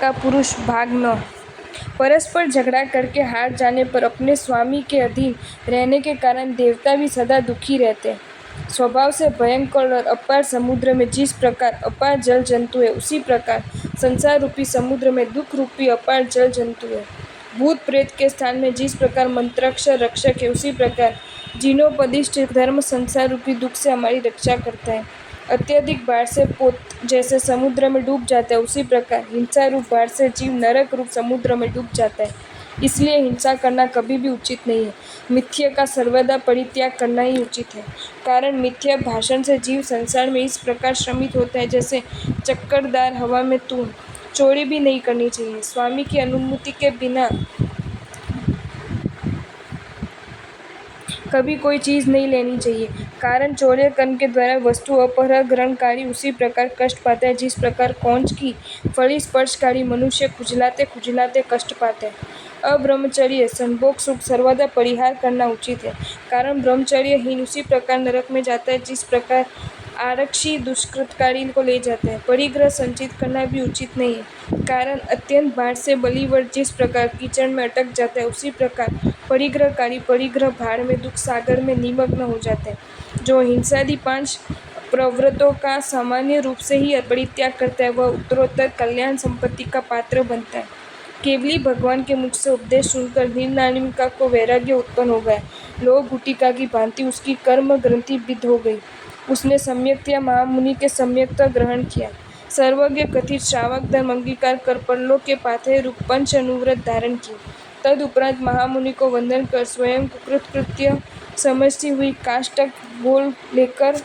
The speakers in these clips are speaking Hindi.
का पुरुष भाग न। परस्पर झगड़ा करके हार जाने पर अपने स्वामी के अधीन रहने के कारण देवता भी सदा दुखी रहते। स्वभाव से भयंकर और अपार समुद्र में जिस प्रकार अपार जल जंतु है, उसी प्रकार संसार रूपी समुद्र में दुख रूपी अपार जल जंतु है। भूत प्रेत के स्थान में जिस प्रकार मंत्राक्षर रक्षक है, उसी प्रकार जीर्णोपदिष्ट धर्म संसार रूपी दुख से हमारी रक्षा करता है। अत्यधिक बाढ़ से पोत जैसे समुद्र में डूब जाता है, उसी प्रकार हिंसा रूप बाढ़ से जीव नरक रूप समुद्र में डूब जाता है। इसलिए हिंसा करना कभी भी उचित नहीं है। मिथ्या का सर्वदा परित्याग करना ही उचित है। कारण मिथ्या भाषण से जीव संसार में इस प्रकार श्रमित होता है जैसे चक्करदार हवा में तूण। चोरी भी नहीं करनी चाहिए। स्वामी की अनुमति के बिना कभी कोई चीज नहीं लेनी चाहिए। कारण चौर्य कर्म के द्वारा वस्तु अपहरणकारी उसी प्रकार कष्ट पाता है जिस प्रकार कौंच की फली स्पर्शकारी मनुष्य खुजलाते खुजलाते कष्ट पाता है। अब्रह्मचर्य संभोग सुख सर्वदा परिहार करना उचित है। कारण ब्रह्मचर्यहीन उसी प्रकार नरक में जाता है जिस प्रकार आरक्षी दुष्कृतकारी को ले जाते हैं। परिग्रह संचित करना भी उचित नहीं है। कारण अत्यंत बाढ़ से बलिवर्ग जिस प्रकार कीचड़ में अटक जाता है, उसी प्रकार परिग्रहकारी परिग्रह भाड़ में दुख सागर में निमग्न हो जाते हैं। जो हिंसादि 5 प्रवृत्तों का सामान्य रूप से ही परित्याग करता है, वह उत्तरोत्तर कल्याण संपत्ति का पात्र बनता है। केवली भगवान के मुख से उपदेश सुनकर निर्नामिका को वैराग्य उत्पन्न हो गया। लोह गुटिका की भांति उसकी कर्म ग्रंथि बिद्ध हो गई। उसने सम्यक्तया महामुनि के सम्यक्ता ग्रहण किया। सर्वज्ञ कथित श्रावक धर्म अंगीकार कर परलोक के पाथेय रूप पंच अनुव्रत धारण किए। तदुपरांत महामुनि को वंदन कर स्वयं कृतकृत्य समझती हुई काष्टक बोल लेकर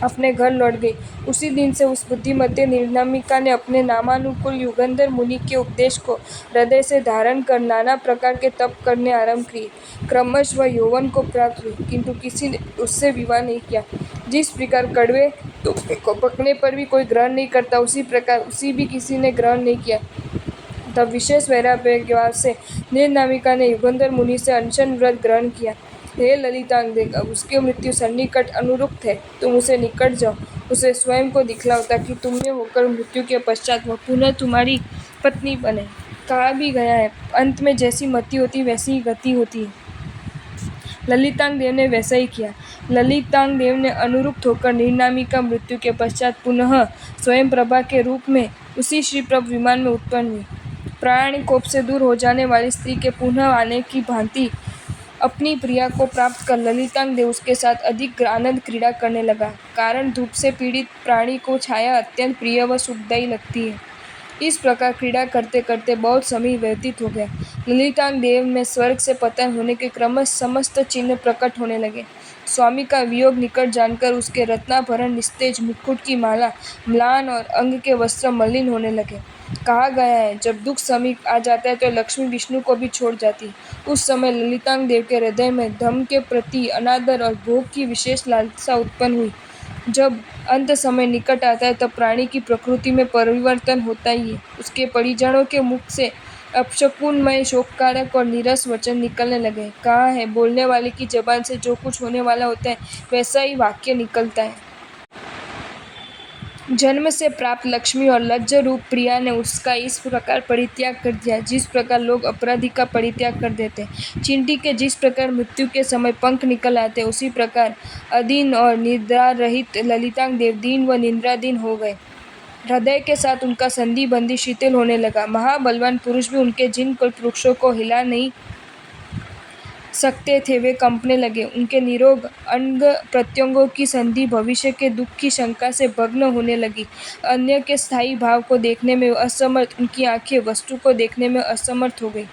अपने घर लौट गई। उसी दिन से उस बुद्धिमती निर्नामिका ने अपने नामानुकूल युगंधर मुनि के उपदेश को हृदय से धारण कर नाना प्रकार के तप करने आरंभ किए। क्रमश वह यौवन को प्राप्त हुई, किंतु किसी ने उससे विवाह नहीं किया। जिस प्रकार कड़वे तुक्के को पकने पर भी कोई ग्रहण नहीं करता, उसी प्रकार उसी भी किसी ने ग्रहण नहीं किया। तब विशेष वैराग्य से निर्नामिका ने युगंधर मुनि से अनशन व्रत ग्रहण किया। हे ललितांग, देख अब उसकी मृत्यु सन्निकट अनुरुक्त है। तुम उसे निकट जाओ, उसे स्वयं को दिखलाओ, ताकि तुम में होकर मृत्यु के पश्चात वह पुनः तुम्हारी पत्नी बने। कहा भी गया है, अंत में जैसी मति होती वैसी ही गति होती है। ललितांग देव ने वैसा ही किया। ललितांग देव ने अनुरुक्त होकर निर्नामिका मृत्यु के पश्चात पुनः स्वयं प्रभा के रूप में उसी श्री प्रभ विमान में उत्पन्न हुई। प्राण कोप से दूर हो जाने वाली स्त्री के पुनः आने की भांति अपनी प्रिया को प्राप्त कर ललितांग देव उसके साथ अधिक आनंद क्रीड़ा करने लगा। कारण धूप से पीड़ित प्राणी को छाया अत्यंत प्रिय व सुखदायी लगती है। इस प्रकार क्रीड़ा करते करते बहुत समय व्यतीत हो गया। ललितांग देव में स्वर्ग से पतन होने के क्रमश समस्त चिन्ह प्रकट होने लगे। स्वामी का वियोग निकट जानकर उसके रत्नाभरण निस्तेज मुकुट की माला म्लान और अंग के वस्त्र मलिन होने लगे। कहा गया है, जब दुख समीप आ जाता है तो लक्ष्मी विष्णु को भी छोड़ जाती है। उस समय ललितांग देव के हृदय में धन के प्रति अनादर और भोग की विशेष लालसा उत्पन्न हुई। जब अंत समय निकट आता है तब प्राणी की प्रकृति में परिवर्तन होता ही है। उसके परिजनों के मुख से अपशकुनमय शोककारक और नीरस वचन निकलने लगे। कहा है, बोलने वाले की जबान से जो कुछ होने वाला होता है वैसा ही वाक्य निकलता है। जन्म से प्राप्त लक्ष्मी और लज्ज रूप प्रिया ने उसका इस प्रकार परित्याग कर दिया जिस प्रकार लोग अपराधी का परित्याग कर देते। चींटी के जिस प्रकार मृत्यु के समय पंख निकल आते, उसी प्रकार अधीन और निद्रा रहित ललितांग देव दीन व निद्राधीन हो गए। हृदय के साथ उनका संधि बंधी शिथिल होने लगा। महाबलवान पुरुष भी उनके जिन कल्प वृक्षों को हिला नहीं सकते थे, वे कंपने लगे। उनके निरोग अंग प्रत्यंगों की संधि भविष्य के दुख की शंका से भग्न होने लगी। अन्य के स्थायी भाव को देखने में असमर्थ उनकी आंखें वस्तु को देखने में असमर्थ हो गई।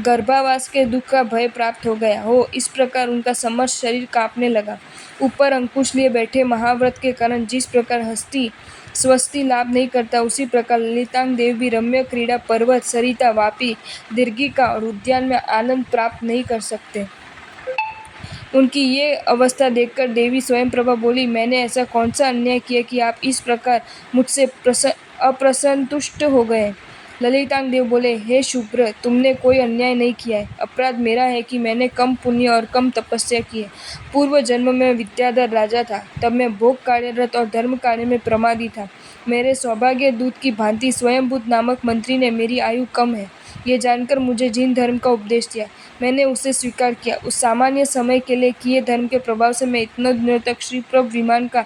गर्भावास के दुख का भय प्राप्त हो गया हो, इस प्रकार उनका समस्त शरीर कांपने लगा। ऊपर अंकुश लिए बैठे महाव्रत के कारण जिस प्रकार हस्ती स्वस्ति लाभ नहीं करता, उसी प्रकार ललितांग देव भी रम्य क्रीड़ा पर्वत, सरिता, वापी, दीर्घिका और उद्यान में आनंद प्राप्त नहीं कर सकते। उनकी ये अवस्था देखकर देवी स्वयं प्रभा बोली, मैंने ऐसा कौन सा अन्याय किया कि आप इस प्रकार मुझसे अप्रसंतुष्ट हो गए। ललितांग देव बोले, हे शुभ्र, तुमने कोई अन्याय नहीं किया है। अपराध मेरा है कि मैंने कम पुण्य और कम तपस्या की है। पूर्व जन्म में विद्याधर राजा था, तब मैं भोग कार्यरत और धर्म कार्य में प्रमादी था। मेरे सौभाग्य दूत की भांति स्वयंभूत नामक मंत्री ने मेरी आयु कम है ये जानकर मुझे जिन धर्म का उपदेश दिया मैंने उसे स्वीकार किया। उस सामान्य समय के लिए किए धर्म के प्रभाव से मैं इतने दिनों तक श्रीप्रभ विमान का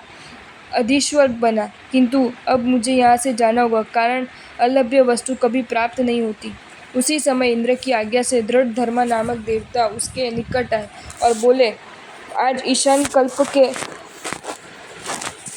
अधीश्वर बना, किंतु अब मुझे यहाँ से जाना होगा, कारण अलभ्य वस्तु कभी प्राप्त नहीं होती। उसी समय इंद्र की आज्ञा से दृढ़ धर्मा नामक देवता उसके निकट आए और बोले, आज ईशान कल्प के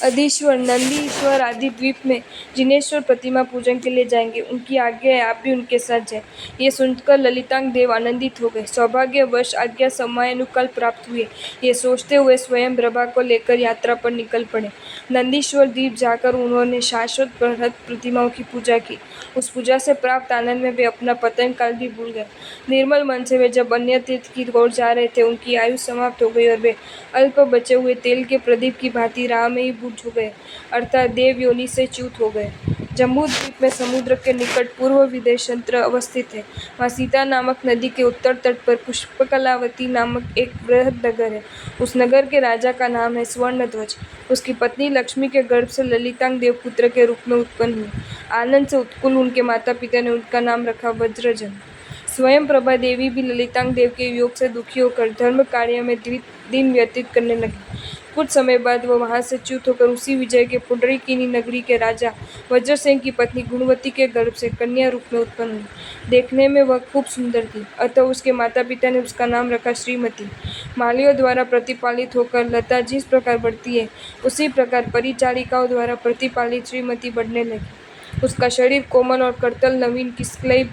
अधीश्वर नंदीश्वर आदि द्वीप में जिनेश्वर प्रतिमा पूजन के लिए जाएंगे। उनकी आज्ञा है, आप भी उनके साथ जाएं। ये सुनकर ललितांग देव आनंदित हो गए। सौभाग्यवश आज्ञा समयानुकाल प्राप्त हुए। ये सोचते हुए स्वयं प्रभा को लेकर यात्रा पर निकल पड़े। नंदीश्वर द्वीप जाकर उन्होंने शाश्वत बृहद प्रतिमाओं की पूजा की। उस पूजा से प्राप्त आनंद में वे अपना पतन काल भी भूल गए। निर्मल मन से वे जब अन्य तीर्थ की ओर जा रहे थे, उनकी आयु समाप्त हो गई और वे अल्प बचे हुए तेल के प्रदीप की भांति राह में ही बुझ गए, अर्थात देव योनि से च्युत हो गए। जम्बू द्वीप में समुद्र के निकट पूर्व विदेशंतर अवस्थित है। वहाँ सीता नामक नदी के उत्तर तट पर पुष्पकलावती नामक एक बृहद नगर है। उस नगर के राजा का नाम है स्वर्णध्वज। उसकी पत्नी लक्ष्मी के गर्भ से ललितांग देव पुत्र के रूप में उत्पन्न हुई। आनंद से उत्कुल उनके माता पिता ने उनका नाम रखा वज्रजन। स्वयं प्रभा देवी भी ललितांग देव के वियोग से दुखी होकर धर्म कार्य में दिन व्यतीत करने लगी। कुछ समय बाद वह वहां से च्युत होकर उसी विजय के पुंडरीकिनी नगरी के राजा वज्रसेन की पत्नी गुणवती के गर्भ से कन्या रूप में उत्पन्न हुई। देखने में वह खूब सुंदर थी, अतः उसके माता पिता ने उसका नाम रखा श्रीमती। मालियों द्वारा प्रतिपालित होकर लता जिस प्रकार बढ़ती है, उसी प्रकार परिचारिकाओं द्वारा प्रतिपालित श्रीमती बढ़ने लगी। उसका शरीर कोमल और करतल नवीन किसलय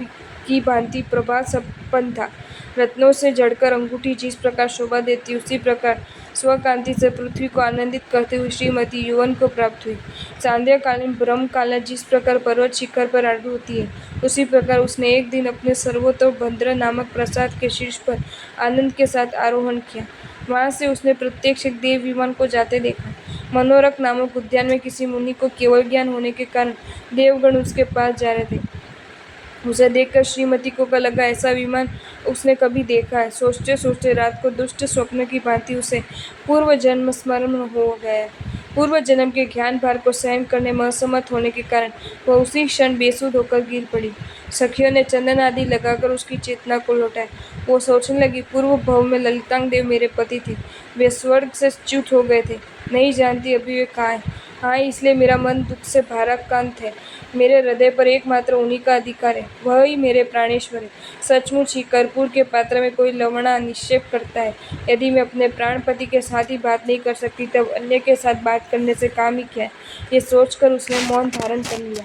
की भांति प्रभा संपन्न था। रत्नों से जड़कर अंगूठी जिस प्रकार शोभा देती, उसी प्रकार स्वकांति से पृथ्वी को आनंदित करते हुए श्रीमती यौवन को प्राप्त हुई। सांध्यकालीन ब्रह्मकाला जिस प्रकार पर्वत शिखर पर आरूढ़ होती है, उसी प्रकार उसने एक दिन अपने सर्वतोभद्र नामक प्रसाद के शीर्ष पर आनंद के साथ आरोहण किया। वहां से उसने प्रत्यक्ष एक देव विमान को जाते देखा। मनोरक नामक उद्यान में किसी मुनि को केवल ज्ञान होने के कारण देवगण उसके पास जा रहे थे। उसे देखकर श्रीमती को लगा, ऐसा विमान उसने कभी देखा है। सोचते सोचते रात को दुष्ट स्वप्न की भांति उसे पूर्व जन्म स्मरण हो गया। पूर्व जन्म के ज्ञान भार को सहन करने में असमर्थ होने के कारण वह उसी क्षण बेसुध होकर गिर पड़ी। सखियों ने चंदन आदि लगाकर उसकी चेतना को लौटाया। वो सोचने लगी, पूर्व भव में ललितांग देव मेरे पति थे, वे स्वर्ग से च्युत हो गए थे, नहीं जानती अभी वे कहाँ हैं। हाँ, इसलिए मेरा मन दुख से भाराक्रांत है। मेरे हृदय पर एकमात्र उन्हीं का अधिकार है, वह ही मेरे प्राणेश्वर है। सचमुच ही कर्पूर के पात्र में कोई लवणा निक्षेप करता है। यदि मैं अपने प्राणपति के साथ ही बात नहीं कर सकती, तब अन्य के साथ बात करने से काम ही क्या है। ये सोचकर उसने मौन धारण कर लिया,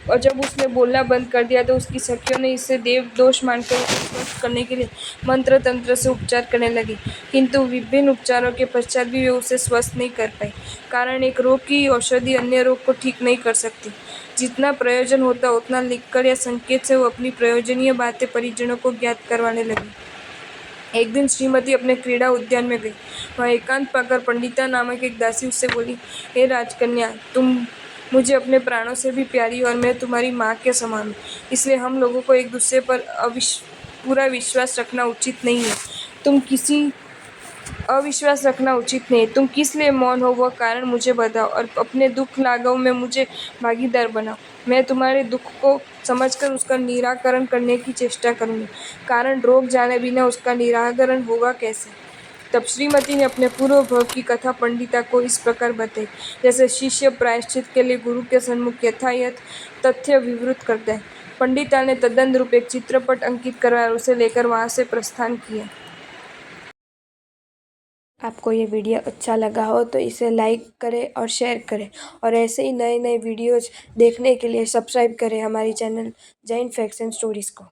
और जब उसने बोलना बंद कर दिया तो उसकी सखियों ने इसे देव दोष मानकर उसे स्वस्थ करने के लिए मंत्र तंत्र से उपचार करने लगी, किंतु विभिन्न उपचारों के पश्चात भी वे उसे स्वस्थ नहीं कर पाई, कारण एक रोग की औषधि अन्य रोग को ठीक नहीं कर सकती। जितना प्रयोजन होता उतना लिखकर या संकेत से वो अपनी प्रयोजनीय बातें परिजनों को ज्ञात करवाने लगी। एक दिन श्रीमती अपने क्रीड़ा उद्यान में गई। वहाँ एकांत पाकर पंडिता नामक एक दासी उससे बोली, हे राजकन्या, तुम मुझे अपने प्राणों से भी प्यारी और मैं तुम्हारी माँ के समान हूँ, इसलिए हम लोगों को एक दूसरे पर पूरा विश्वास रखना उचित नहीं है। तुम किस लिए मौन हो, वह कारण मुझे बताओ और अपने दुख लाघव में मुझे भागीदार बनाओ। मैं तुम्हारे दुख को समझकर उसका निराकरण करने की चेष्टा करूंगी, कारण रोग जाने बिना उसका निराकरण होगा कैसे। तब श्रीमती ने अपने पूर्व भव की कथा पंडिता को इस प्रकार बताई, जैसे शिष्य प्रायश्चित के लिए गुरु के सन्मुख यथायथ तथ्य विवृत करते हैं। पंडिता ने तदनुरूप एक चित्रपट अंकित करवाया और उसे लेकर वहां से प्रस्थान किया। आपको ये वीडियो अच्छा लगा हो तो इसे लाइक करें और शेयर करें, और ऐसे ही नए नए वीडियोज़ देखने के लिए सब्सक्राइब करें हमारी channel Jain facts and stories को।